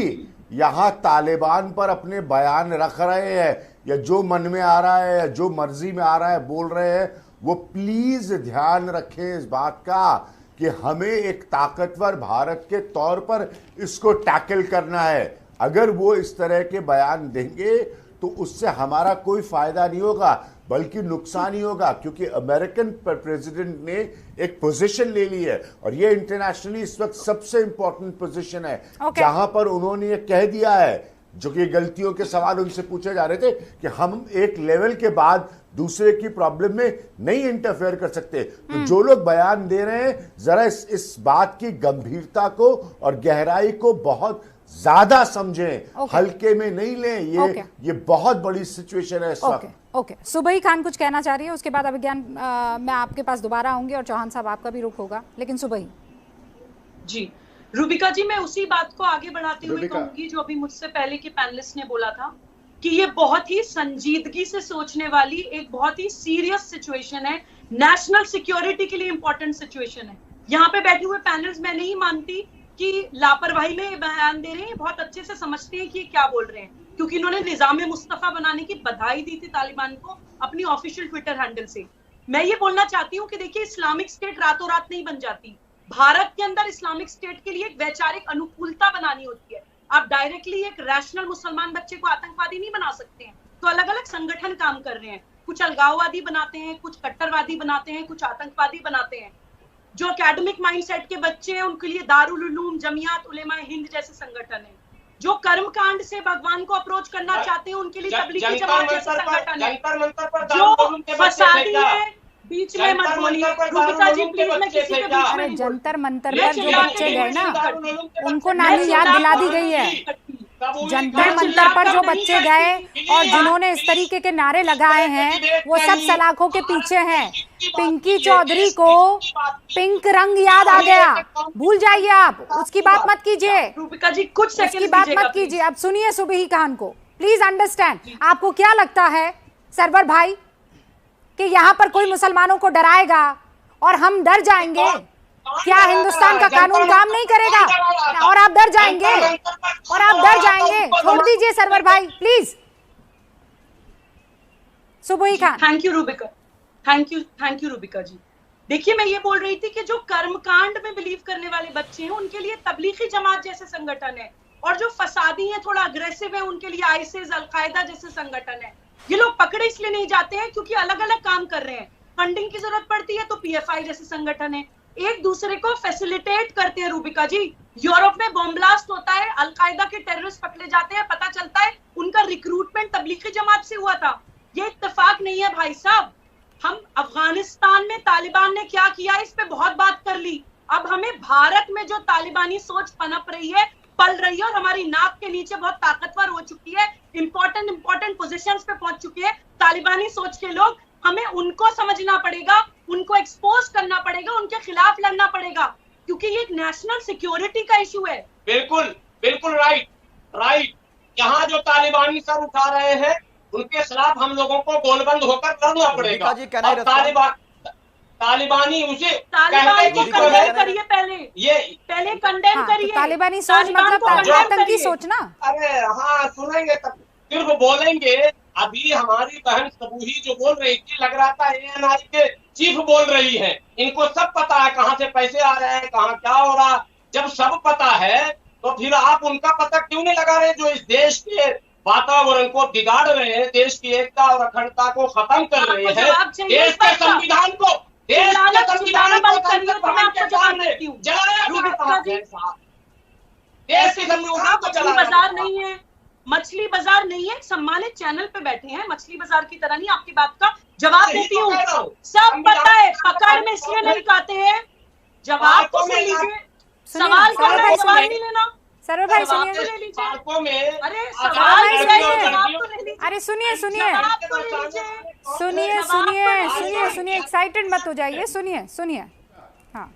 यहां तालिबान पर अपने बयान रख रहे हैं या जो मन में आ रहा है या जो मर्जी में आ रहा है बोल रहे हैं, वो प्लीज ध्यान रखें इस बात का कि हमें एक ताकतवर भारत के तौर पर इसको टैकल करना है। अगर वो इस तरह के बयान देंगे तो उससे हमारा कोई फायदा नहीं होगा बल्कि नुकसान ही होगा, क्योंकि अमेरिकन प्रेसिडेंट ने एक पोजीशन ले ली है और ये इंटरनेशनली इस वक्त सबसे इंपॉर्टेंट पोजीशन है जहां पर उन्होंने ये कह दिया है, जो कि गलतियों के सवाल उनसे पूछे जा रहे थे कि हम एक लेवल के बाद दूसरे की प्रॉब्लम में नहीं इंटरफेयर कर सकते। तो जो लोग बयान दे रहे हैं जरा इस बात की गंभीरता को और गहराई को बहुत ज्यादा समझें, हल्के में नहीं लें। ये बहुत बड़ी सिचुएशन है इस वक्त। ओके, सुबही खान कुछ कहना चाह रही है, उसके बाद अभिज्ञान मैं आपके पास दोबारा आऊंगी और चौहान साहब आपका भी रुख होगा, लेकिन सुबही जी। रूबिका जी, मैं उसी बात को आगे बढ़ाते हुए कहूंगी जो अभी मुझसे पहले के पैनलिस्ट ने बोला था कि ये बहुत ही संजीदगी से सोचने वाली एक बहुत ही सीरियस सिचुएशन है, नेशनल सिक्योरिटी के लिए इंपॉर्टेंट सिचुएशन है। यहाँ पे बैठे हुए पैनल्स मैं नहीं मानती कि लापरवाही में बयान दे रहे हैं, बहुत अच्छे से समझते हैं कि ये क्या बोल रहे हैं, क्योंकि इन्होंने निजाम मुस्तफा बनाने की बधाई दी थी तालिबान को अपनी ऑफिशियल ट्विटर हैंडल से। मैं ये बोलना चाहती हूँ कि देखिए, इस्लामिक स्टेट रातों रात नहीं बन जाती। भारत के अंदर इस्लामिक स्टेट के लिए एक वैचारिक अनुकूलता बनानी होती है। आप डायरेक्टली एक रैशनल मुसलमान बच्चे को आतंकवादी नहीं बना सकते हैं। तो अलग अलग संगठन काम कर रहे हैं, कुछ अलगाववादी बनाते हैं, कुछ कट्टरवादी बनाते हैं, कुछ आतंकवादी बनाते हैं। जो एकेडमिक माइंडसेट के बच्चे हैं उनके लिए दारुल उलूम, जमियात उलेमा हिंद जैसे संगठन है। जो कर्मकांड से भगवान को अप्रोच करना चाहते हैं उनके लिए तबलीगी जमात जैसे संगठन है। जो फसादी है, बीच में मत बोलिए रूबिका जी प्लीज, मैं किसी के बीच में। जंतर मंतर पर जो बच्चे गए ना, उनको नानी याद दिला दी गई है। जंतर मंतर पर जो बच्चे गए और जिन्होंने इस तरीके के नारे लगाए हैं, वो सब सलाखों के पीछे हैं। पिंकी चौधरी को पिंक रंग याद आ गया, भूल जाइए आप, उसकी बात मत कीजिए रूबिका जी, कुछ सेकंड उसकी बात मत कीजिए। अब सुनिए सुबही खान को, प्लीज अंडरस्टैंड। आपको क्या लगता है सरवर भाई कि यहाँ पर कोई मुसलमानों को डराएगा और हम डर जाएंगे? क्या हिंदुस्तान का कानून काम नहीं करेगा और आप डर जाएंगे? और आप डर जाएंगे? छोड़ दीजिए सरवर भाई please. Subuhi Khan. Thank you Rubika, thank you Rubika ji. देखिए, मैं ये बोल रही थी कि जो कर्मकांड में बिलीव करने वाले बच्चे हैं उनके लिए तबलीगी जमात जैसे संगठन है, और जो फसादी हैं, थोड़ा अग्रेसिव है, उनके लिए आईसिस, अलकायदा जैसे संगठन है। ये लोग पकड़े इसलिए नहीं जाते हैं क्योंकि अलग अलग काम कर रहे हैं। फंडिंग की जरूरत पड़ती है तो पीएफआई जैसे संगठन है, एक दूसरे को फैसिलिटेट करते हैं। रूबिका जी, यूरोप में बॉम्ब ब्लास्ट होता है, अलकायदा के टेररिस्ट पकड़े जाते हैं, पता चलता है उनका रिक्रूटमेंट तबलीगी जमात से हुआ था। ये इत्तेफाक नहीं है भाई साहब। हम अफगानिस्तान में तालिबान ने क्या किया इस पे बहुत बात कर ली। अब हमें भारत में जो तालिबानी सोच पनप रही है, पल रही है और हमारी नाक के नीचे बहुत ताकतवर हो चुकी है, इंपॉर्टेंट पोजीशंस पे पहुंच चुके हैं तालिबानी सोच के लोग, हमें उनको समझना पड़ेगा, उनको एक्सपोज करना पड़ेगा, उनके खिलाफ लड़ना पड़ेगा, क्योंकि ये एक नेशनल सिक्योरिटी का इशू है। बिल्कुल राइट। यहाँ जो तालिबानी सर उठा रहे हैं उनके खिलाफ हम लोगों को गोलबंद होकर लड़ना पड़ेगा। तालिबानी उसे कंडेम करिए, पहले कंडेम करिए। तालिबानी सोच मतलब आतंकी सोच ना। अरे हाँ, सुनेंगे तब सिर्फ बोलेंगे। अभी हमारी बहन सबूही जो बोल रही थी, लग रहा था एएनआई के चीफ बोल रही है। इनको सब पता है कहाँ से पैसे आ रहे हैं, कहाँ क्या हो रहा। जब सब पता है तो फिर आप उनका पता क्यों नहीं लगा रहे, जो इस देश के वातावरण को बिगाड़ रहे हैं, देश की एकता और अखंडता को खत्म कर रहे हैं, देश के संविधान को बाजार नहीं है, मछली बाजार नहीं है। सम्मानित चैनल पे बैठे हैं, मछली बाजार की तरह नहीं। आपकी बात का जवाब देती हूँ, सब पता है, पकड़ में इसलिए नहीं खाते हैं। जवाब तो ले लीजिए, सवाल का जवाब नहीं लेना। सरवर भाई सुनिए, अरे सुनिए, एक्साइटेड मत हो जाइए, सुनिए। हाँ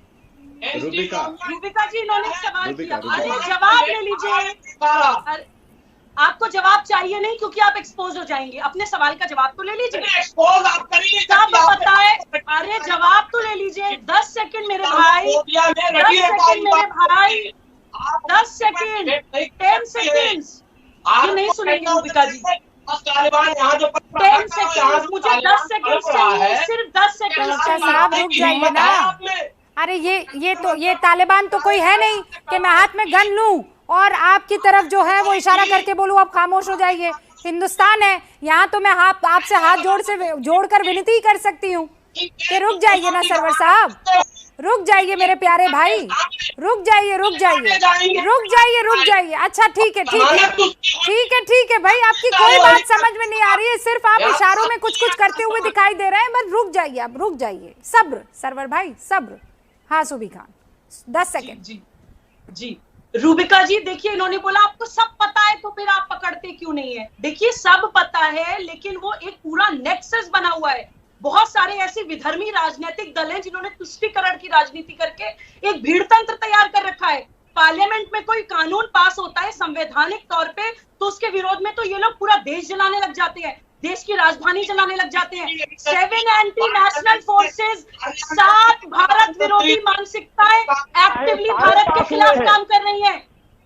रूबिका जी, इन्होंने सवाल किया, अरे जवाब ले लीजिए। आपको जवाब चाहिए नहीं क्योंकि आप एक्सपोज हो जाएंगे। अपने सवाल का जवाब तो ले लीजिए। एक्सपोज आप करिए, सब पता है। अरे जवाब तो ले लीजिए। 10 सेकंड मेरे भाई, 10 सेकंड मेरे भाई, 10 सेकंड, 10 सेकंड। ये नहीं सुनेंगे रूबिका जी, तालिबान यहाँ जो 10 सेकंड, मुझे 10 सेकंड चाहिए, सिर्फ 10 सेकंड। साहब रुक जाइए ना। अरे ये तालिबान तो कोई है नहीं कि मैं हाथ में गन लूं और आपकी तरफ जो है वो इशारा करके बोलूं आप खामोश हो जाइए। हिंदुस्तान है यहाँ, तो मैं आपसे हाथ जोड़कर विनती कर सकती हूँ कि रुक जाइए ना सरवर साहब, रुक जाइए मेरे प्यारे भाई, रुक जाइए अच्छा ठीक है भाई, आपकी कोई बात समझ में नहीं आ रही है, सिर्फ आप इशारों में कुछ करते हुए दिखाई दे रहे हैं। बस रुक जाइए, आप रुक जाइए, सब्र सरवर भाई, सब्र। हाँ सूबी खान 10 सेकंड। जी रूबिका जी, देखिए इन्होंने बोला आपको सब पता है तो फिर आप पकड़ते क्यों नहीं है। देखिए सब पता है, लेकिन वो एक पूरा नेक्सस बना हुआ है। बहुत सारे ऐसे विधर्मी राजनीतिक दल हैं जिन्होंने तुष्टीकरण की राजनीति करके एक भीड़ तंत्र तैयार कर रखा है। पार्लियामेंट में कोई कानून पास होता है संवैधानिक तौर पे, तो उसके विरोध में तो ये लोग पूरा देश जलाने लग जाते हैं, देश की राजधानी जलाने लग जाते हैं। 7 एंटी नेशनल फोर्सेस, 7 भारत विरोधी मानसिकताएं एक्टिवली भारत के खिलाफ काम कर रही हैं।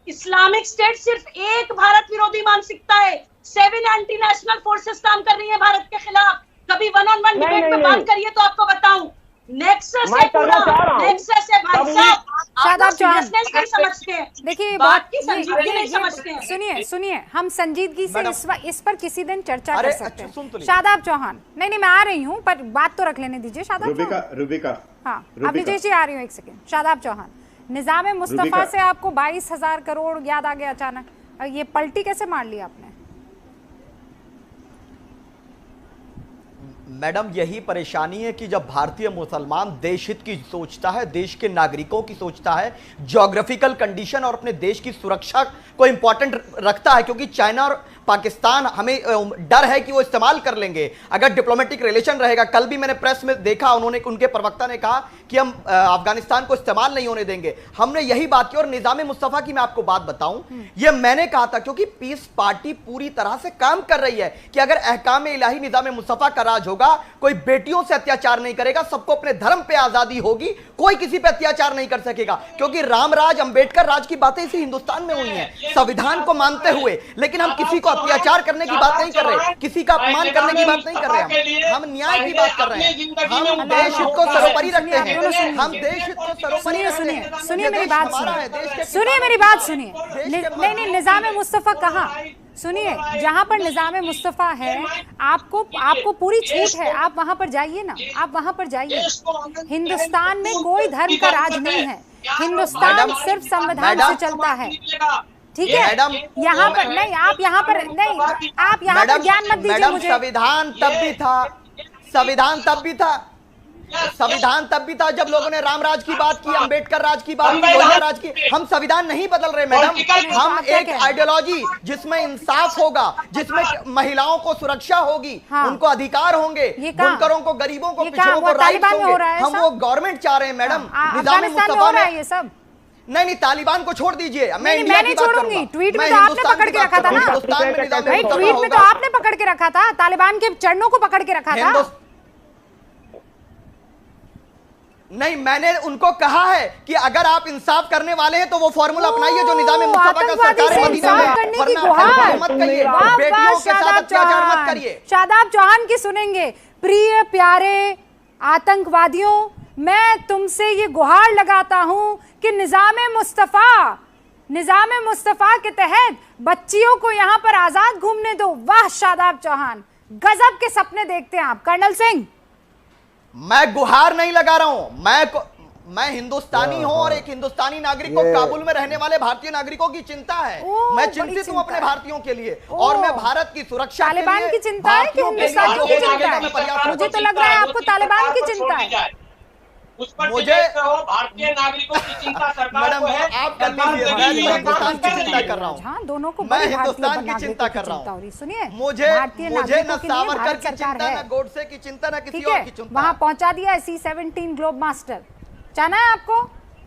इस्लामिक स्टेट सिर्फ एक भारत विरोधी मानसिकता है, 7 एंटी नेशनल फोर्सेस काम कर रही है भारत के खिलाफ। कभी 1-on-1 डिबेट में बात करिए तो आपको बताऊं, नेक्सस है पूरा, नेक्सस है भाई साहब। शादाब चौहान नहीं समझते हैं, देखिए बात की संजीदगी नहीं समझते हैं। सुनिए हम संजीदगी से इस पर किसी दिन चर्चा कर सकते हैं। शादाब चौहान, नहीं मैं आ रही हूँ, पर बात तो रख लेने दीजिए। शादाब रुबिका हाँ अभिजीत जी आ रही हूँ, एक सेकेंड। शादाब चौहान, निजाम मुस्तफा से आपको 22,000 करोड़ याद आ गया अचानक, ये पलटी कैसे मार ली आपने? मैडम यही परेशानी है कि जब भारतीय मुसलमान देश हित की सोचता है, देश के नागरिकों की सोचता है, ज्योग्राफिकल कंडीशन और अपने देश की सुरक्षा को इंपॉर्टेंट रखता है, क्योंकि चाइना और पाकिस्तान हमें डर है कि वो इस्तेमाल कर लेंगे अगर डिप्लोमेटिक रिलेशन रहेगा। कल भी मैंने प्रेस में देखा, उनके प्रवक्ता ने कहा कि हम अफगानिस्तान को इस्तेमाल नहीं होने देंगे। हमने यही बात की। और निजाम मुस्तफा की मैं आपको बात बताऊं, ये मैंने कहा था क्योंकि पीस पार्टी पूरी तरह से काम कर रही है कि अगर अहकाम इलाही निजाम मुस्तफा का राज होगा, कोई बेटियों से अत्याचार नहीं करेगा, सबको अपने धर्म पे आजादी होगी, कोई किसी पे अत्याचार नहीं कर सकेगा। क्योंकि राम राज, अंबेडकर राज की बातें इसी हिंदुस्तान में हुई हैं, संविधान को मानते हुए। लेकिन हम किसी को अत्याचार करने की बात नहीं कर रहे, किसी का अपमान करने की बात नहीं कर रहे, हम न्याय की बात कर रहे हैं। हम देश हित को सर्वोपरि रखते हैं, हम देश हित को सर्वोपरि रखते हैं। सुनिए मेरी बात, सुनिए। नहीं निजाम मुस्तफा कहाँ, सुनिए, जहां पर निजाम मुस्तफा है आपको पूरी छूट है, आप वहां पर जाइए ना, आप वहां पर जाइए। हिंदुस्तान में कोई धर्म का राज नहीं है, हिंदुस्तान सिर्फ संविधान से चलता है, ठीक है? यहाँ पर नहीं, आप यहाँ पर ज्ञान मत दीजिए मुझे। संविधान तब भी था जब लोगों ने राम राज की बात की, अंबेडकर राज की बात की, लोहिया राज की। हम संविधान नहीं बदल रहे मैडम, हम एक आइडियोलॉजी जिसमें इंसाफ होगा, जिसमें महिलाओं को सुरक्षा होगी, उनको अधिकार होंगे, बुनकरों को, गरीबों को, पिछड़ों को राइट्स होंगे, हम वो गवर्नमेंट चाह रहे हैं मैडम। निजाम मुस्तफा में ये सब नहीं, तालिबान को छोड़ दीजिए, मैं नहीं छोड़ूंगी। ट्वीट में तो आपने पकड़ के रखा था ना, ट्वीट में तो आपने पकड़ के रखा था, तालिबान के चरणों को पकड़ के रखा था। नहीं, मैंने उनको कहा है कि अगर आप इंसाफ करने वाले हैं तो वो फॉर्मूला अपनाइए जो निजाम मुस्तफा का सरकार है, मदीना में मत करिए, बेटियों के साथ अत्याचार मत करिए। शादाब चौहान की सुनेंगे। प्रिय प्यारे आतंकवादियों, मैं तुमसे ये गुहार लगाता हूं कि निजाम मुस्तफा के तहत बच्चियों को यहाँ पर आजाद घूमने दो। वाह शादाब चौहान, गजब के सपने देखते हैं आप। कर्नल सिंह, मैं गुहार नहीं लगा रहा हूं, मैं हिंदुस्तानी हूं और एक हिंदुस्तानी नागरिक को काबुल में रहने वाले भारतीय नागरिकों की चिंता है। मैं चिंतित हूं अपने भारतीयों के लिए और मैं भारत की सुरक्षा के लिए। तालिबान की चिंता है कि हिंदुस्तानियों की चिंता है? मुझे तो लग रहा है आपको तालिबान की चिंता है। मुझे भारतीय नागरिकों की चिंता सरकार को है। आप कर लीजिए, मैं हिंदुस्तान की चिंता कर रहा हूँ। हाँ, दोनों को मैं हिंदुस्तान की चिंता कर रहा हूँ। सुनिए, मुझे न सावरकर की चिंता, न गोडसे की चिंता, न किसी और की चिंता। वहाँ पहुंचा दिया C-17 ग्लोब मास्टर। जाना है आपको,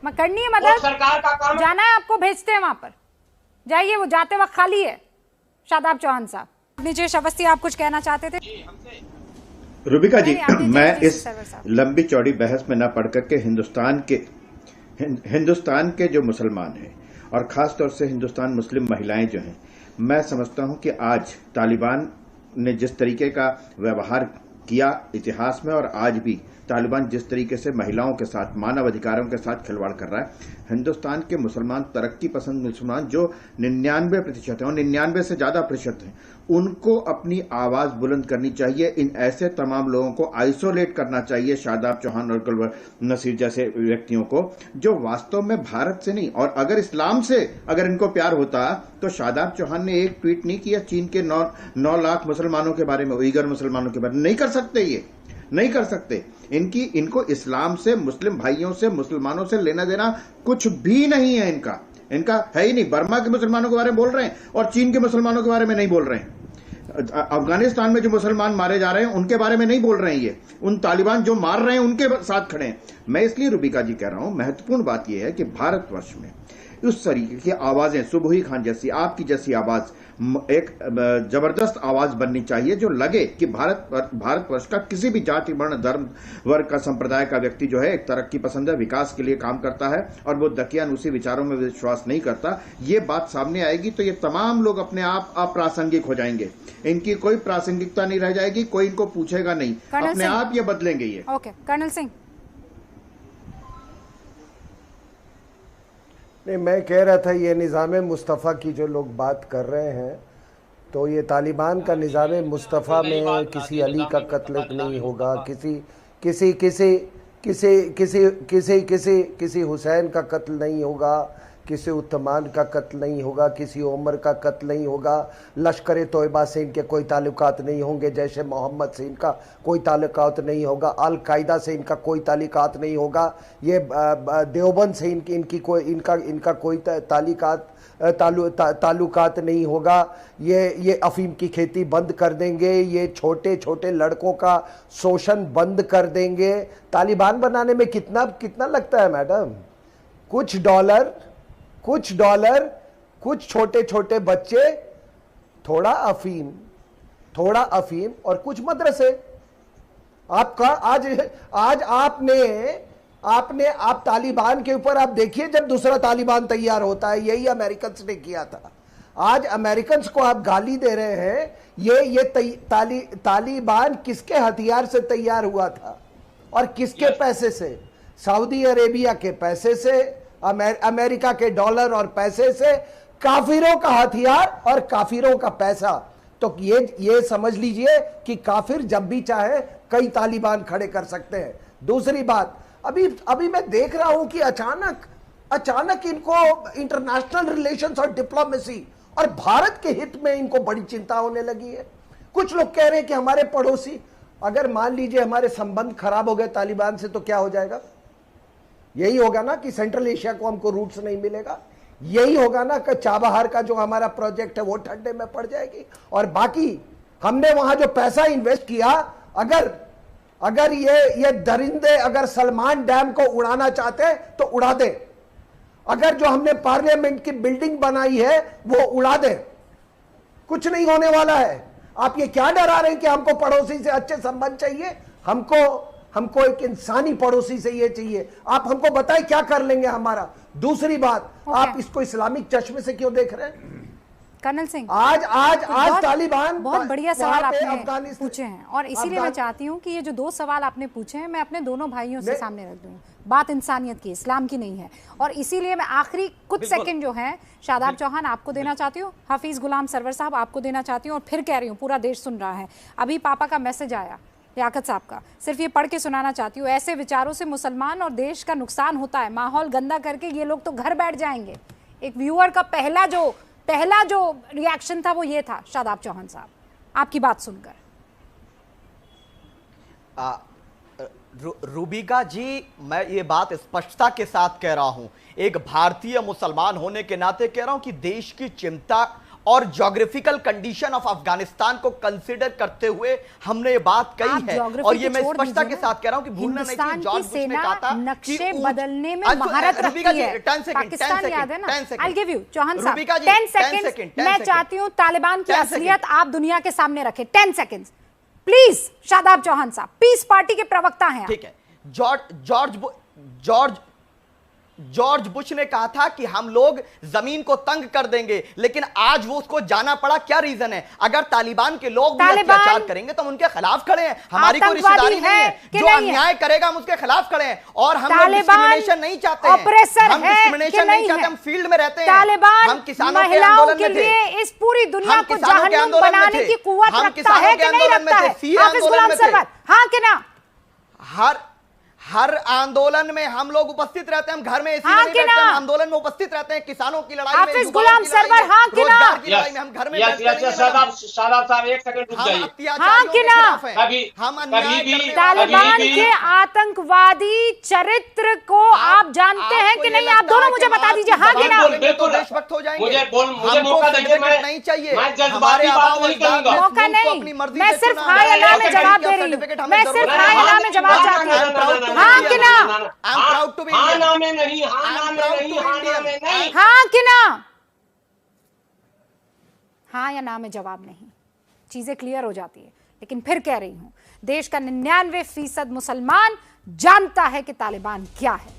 मैं करनी है मदद, सरकार का काम जाना है आपको, भेजते हैं वहां पर, जाइए। वो जाते वक्त खाली है। शादाब चौहान साहब, नीचे अवस्थी, आप कुछ कहना चाहते थे? रुबिका जी, मैं इस लंबी चौड़ी बहस में न पढ़ करके हिंदुस्तान के जो मुसलमान हैं और खास तौर से हिंदुस्तान मुस्लिम महिलाएं जो हैं, मैं समझता हूं कि आज तालिबान ने जिस तरीके का व्यवहार किया इतिहास में और आज भी तालिबान जिस तरीके से महिलाओं के साथ, मानव अधिकारों के साथ खिलवाड़ कर रहा है, हिंदुस्तान के मुसलमान, तरक्की पसंद मुसलमान जो 99% हैं और 99 से ज्यादा प्रतिशत हैं, उनको अपनी आवाज बुलंद करनी चाहिए। इन ऐसे तमाम लोगों को आइसोलेट करना चाहिए, शादाब चौहान और गुलबर नसीर जैसे व्यक्तियों को, जो वास्तव में भारत से नहीं, और अगर इस्लाम से अगर इनको प्यार होता तो शादाब चौहान ने एक ट्वीट नहीं किया चीन के 9 लाख मुसलमानों के बारे में, उइगर मुसलमानों के बारे में। नहीं कर सकते, ये नहीं कर सकते। इनको इस्लाम से, मुस्लिम भाइयों से, मुसलमानों से लेना देना कुछ भी नहीं है। इनका है ही नहीं। बर्मा के मुसलमानों के बारे में बोल रहे हैं और चीन के मुसलमानों के बारे में नहीं बोल रहे हैं। अफगानिस्तान में जो मुसलमान मारे जा रहे हैं उनके बारे में नहीं बोल रहे हैं। ये उन तालिबान जो मार रहे हैं उनके साथ खड़े हैं। मैं इसलिए रूबिका जी कह रहा हूं, महत्वपूर्ण बात यह है कि भारतवर्ष में उस तरीके की आवाजें, सुबही खान जैसी, आपकी जैसी आवाज एक जबरदस्त आवाज बननी चाहिए, जो लगे कि भारतवर्ष का किसी भी जाति, वर्ण, धर्म, वर्ग का, संप्रदाय का व्यक्ति जो है एक तरक्की पसंद है, विकास के लिए काम करता है और वो दकियानूसी विचारों में विश्वास नहीं करता। ये बात सामने आएगी तो ये तमाम लोग अपने आप अप्रासंगिक हो जाएंगे। इनकी कोई प्रासंगिकता नहीं रह जाएगी, कोई इनको पूछेगा नहीं, अपने आप ये बदलेंगे। ये ओके, कर्नल सिंह। नहीं, मैं कह रहा था ये निज़ाम मुस्तफ़ा की जो लोग बात कर रहे हैं, तो ये तालिबान का निज़ाम मुस्तफ़ा में किसी अली का कत्ल नहीं होगा, किसी हुसैन का कत्ल नहीं होगा, किसी उस्मान का कत्ल नहीं होगा, किसी उमर का कत्ल नहीं होगा, लश्कर तोयबा से इनके कोई ताल्लुकात नहीं होंगे, जैश मोहम्मद से इनका कोई ताल्लुकात नहीं होगा, अल कायदा से इनका कोई ताल्लुकात नहीं होगा, ये देवबंद से इनका कोई ताल्लुकात नहीं होगा, ये अफीम की खेती बंद कर देंगे, ये छोटे छोटे लड़कों का शोषण बंद कर देंगे। तालिबान बनाने में कितना लगता है मैडम? कुछ डॉलर, कुछ छोटे छोटे बच्चे, थोड़ा अफीम और कुछ मदरसे। आपका आज आप तालिबान के ऊपर आप देखिए, जब दूसरा तालिबान तैयार होता है, यही अमेरिकन ने किया था। आज अमेरिकन को आप गाली दे रहे हैं। ये तालिबान किसके हथियार से तैयार हुआ था और किसके पैसे से? सऊदी अरेबिया के पैसे से, अमेरिका के डॉलर और पैसे से, काफिरों का हथियार और काफिरों का पैसा। तो ये समझ लीजिए कि काफिर जब भी चाहे कई तालिबान खड़े कर सकते हैं। दूसरी बात, अभी मैं देख रहा हूं कि अचानक इनको इंटरनेशनल रिलेशंस और डिप्लोमेसी और भारत के हित में इनको बड़ी चिंता होने लगी है। कुछ लोग कह रहे हैं कि हमारे पड़ोसी, अगर मान लीजिए हमारे संबंध खराब हो गए तालिबान से, तो क्या हो जाएगा? यही होगा ना कि सेंट्रल एशिया को हमको रूट्स नहीं मिलेगा। यही होगा ना कि चाबहार का जो हमारा प्रोजेक्ट है वो ठंडे में पड़ जाएगी। और बाकी हमने वहां जो पैसा इन्वेस्ट किया, अगर ये दरिंदे अगर सलमान डैम को उड़ाना चाहते हैं तो उड़ा दे। अगर जो हमने पार्लियामेंट की बिल्डिंग बनाई है वो उड़ा दे, कुछ नहीं होने वाला है। आप ये क्या डरा रहे हैं कि हमको पड़ोसी से अच्छे संबंध चाहिए? हमको एक इंसानी पड़ोसी से ये चाहिए। आप हमको बताएं क्या कर लेंगे हमारा। दूसरी बात, आप इसको इस्लामिक चश्मे से क्यों देख रहे हैं? कर्नल सिंह, आज तालिबान बहुत बढ़िया सवाल आपने पूछे हैं और इसीलिए मैं चाहती हूं कि ये जो दो सवाल आपने पूछे हैं मैं अपने दोनों भाइयों से सामने रख दूं। बात इंसानियत की, इस्लाम की नहीं है। और इसीलिए मैं आखिरी कुछ सेकंड जो है शादाब चौहान आपको देना चाहती हूँ, हाफिज गुलाम सरवर साहब आपको देना चाहती हूँ, और फिर कह रही हूँ पूरा देश सुन रहा है। अभी पापा का मैसेज आया लियाकत साहब का, सिर्फ ये पढ़ के सुनाना चाहती हूँ। ऐसे विचारों से मुसलमान और देश का नुकसान होता है, माहौल गंदा करके ये लोग तो घर बैठ जाएंगे। एक व्यूअर का पहला जो रिएक्शन था वो ये था। शादाब चौहान साहब, आपकी बात सुनकर। रूबिका जी, मैं ये बात स्पष्टता के साथ कह रहा हूं, एक भारतीय मुसलमान होने के नाते कह रहा हूं कि देश की चिंता और ज्योग्राफिकल कंडीशन ऑफ अफगानिस्तान को कंसीडर करते हुए हमने ये बात कही है। और ये मैं स्पष्टता के साथ कह रहा हूं कि भूलना नहीं चाहिए, जॉर्ज बुश ने कहा था नक्शे बदलने में महारत रखती है। पाकिस्तान याद है ना? I'll give you, चौहान साहब 10 सेकंड। मैं चाहती हूँ तालिबान की असलियत आप दुनिया के सामने रखें। 10 सेकंड प्लीज। शादाब चौहान साहब पीस पार्टी के प्रवक्ता हैं। ठीक है। जॉर्ज बुश ने कहा था कि हम लोग जमीन को तंग कर देंगे, लेकिन आज वो उसको जाना पड़ा। क्या रीजन है? अगर तालिबान के लोग भी अत्याचार करेंगे तो हम उनके खिलाफ खड़े हैं। हमारी कोई रिश्तेदारी नहीं है, जो अन्याय करेगा हम उसके खिलाफ खड़े हैं। और हम लोग डिस्क्रिमिनेशन नहीं चाहते हैं, हम डिस्क्रिमिनेशन नहीं चाहते, हम फील्ड में रहते हैं। हम किसानों के आंदोलन में थे, इस पूरी दुनिया को जहन्नुम बनाने की कुव्वत रखता है कि नहीं रखता है? हाफिज गुलाम सरवर, हाँ कि ना? हर आंदोलन में हम लोग उपस्थित रहते हैं। हम घर में ऐसे नहीं रहते हैं, हम आंदोलन में उपस्थित रहते हैं। किसानों की लड़ाई में, हाफिज गुलाम सरवर, हाँ कि ना? रोजगार की लड़ाई में हम घर में शादाब साहब एक सेकंड रुक जाइए। हाँ कि ना? तालिबान के आतंकवादी चरित्र को आप जानते हैं कि नहीं? आप दोनों मुझे बता दीजिए, हाँ कि ना? देशभक्त हो जाएंगे। मुझे मौका दीजिए, नहीं चाहिए, मैं जज्बाती बात नहीं करूंगा। मौका नहीं, मैं सिर्फ हाँ या ना में जवाब दे रही हूँ। मैं सिर्फ हाँ या ना में जवाब चाहती हूँ। हाँ कि ना? हाँ ना में नहीं, हाँ ना में नहीं, हाँ ना में नहीं, हाँ कि ना? हाँ या ना में जवाब नहीं, चीजें क्लियर हो जाती है। लेकिन फिर कह रही हूं, देश का 99% मुसलमान जानता है कि तालिबान क्या है,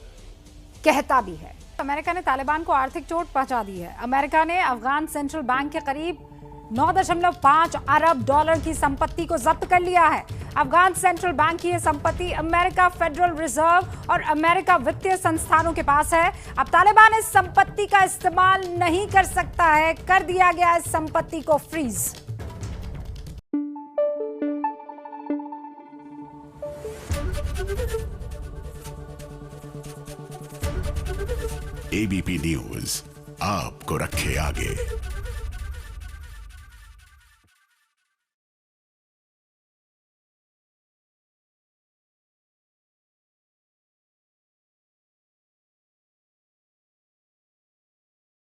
कहता भी है। अमेरिका ने तालिबान को आर्थिक चोट पहुंचा दी है। अमेरिका ने अफगान सेंट्रल बैंक के करीब 9.5 अरब डॉलर की संपत्ति को जब्त कर लिया है। अफगान सेंट्रल बैंक की यह संपत्ति अमेरिका फेडरल रिजर्व और अमेरिका वित्तीय संस्थानों के पास है। अब तालिबान इस संपत्ति का इस्तेमाल नहीं कर सकता है, कर दिया गया इस संपत्ति को फ्रीज। एबीपी न्यूज आपको रखे आगे।